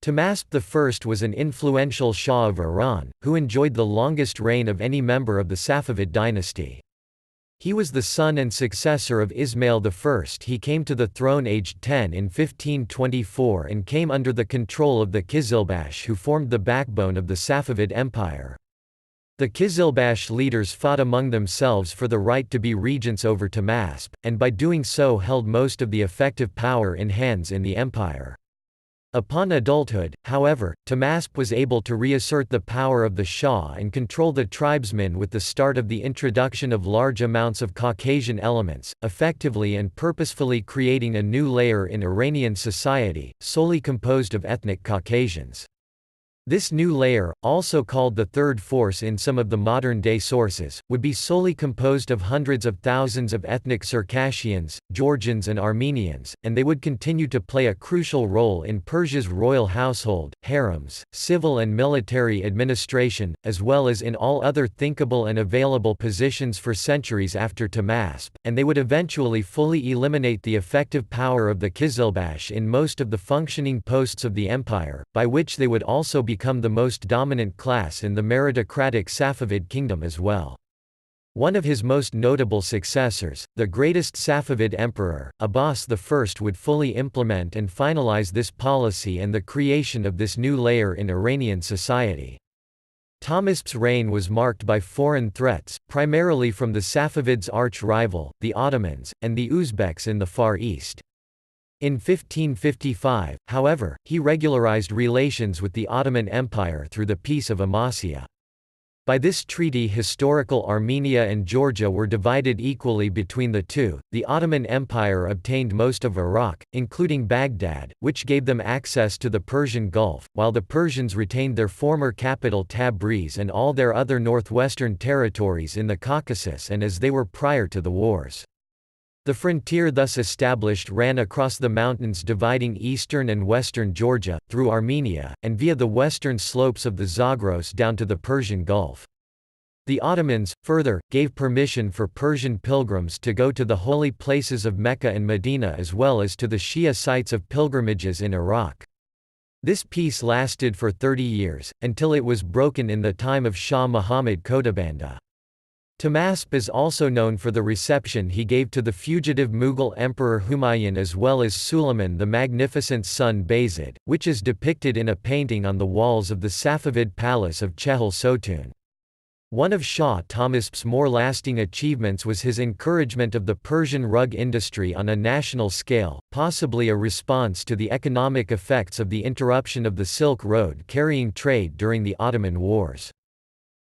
Tahmasp I was an influential Shah of Iran, who enjoyed the longest reign of any member of the Safavid dynasty. He was the son and successor of Ismail I. He came to the throne aged 10 in 1524 and came under the control of the Qizilbash, who formed the backbone of the Safavid Empire. The Qizilbash leaders fought among themselves for the right to be regents over Tahmasp, and by doing so held most of the effective power in hands in the empire. Upon adulthood, however, Tahmasp was able to reassert the power of the Shah and control the tribesmen with the start of the introduction of large amounts of Caucasian elements, effectively and purposefully creating a new layer in Iranian society, solely composed of ethnic Caucasians. This new layer, also called the third force in some of the modern-day sources, would be solely composed of hundreds of thousands of ethnic Circassians, Georgians and Armenians, and they would continue to play a crucial role in Persia's royal household, harems, civil and military administration, as well as in all other thinkable and available positions for centuries after Tahmasp, and they would eventually fully eliminate the effective power of the Qizilbash in most of the functioning posts of the empire, by which they would also become the most dominant class in the meritocratic Safavid kingdom as well. One of his most notable successors, the greatest Safavid emperor, Abbas I, would fully implement and finalize this policy and the creation of this new layer in Iranian society. Tahmasp's reign was marked by foreign threats, primarily from the Safavids' arch-rival, the Ottomans, and the Uzbeks in the Far East. In 1555, however, he regularized relations with the Ottoman Empire through the Peace of Amasya. By this treaty, historical Armenia and Georgia were divided equally between the two. The Ottoman Empire obtained most of Iraq, including Baghdad, which gave them access to the Persian Gulf, while the Persians retained their former capital Tabriz and all their other northwestern territories in the Caucasus and as they were prior to the wars. The frontier thus established ran across the mountains dividing eastern and western Georgia, through Armenia, and via the western slopes of the Zagros down to the Persian Gulf. The Ottomans, further, gave permission for Persian pilgrims to go to the holy places of Mecca and Medina as well as to the Shia sites of pilgrimages in Iraq. This peace lasted for 30 years, until it was broken in the time of Shah Mohammad Khodabanda. Tahmasp is also known for the reception he gave to the fugitive Mughal Emperor Humayun as well as Suleiman the Magnificent's son Bayezid, which is depicted in a painting on the walls of the Safavid palace of Chehel Sotoon. One of Shah Tahmasp's more lasting achievements was his encouragement of the Persian rug industry on a national scale, possibly a response to the economic effects of the interruption of the Silk Road carrying trade during the Ottoman Wars.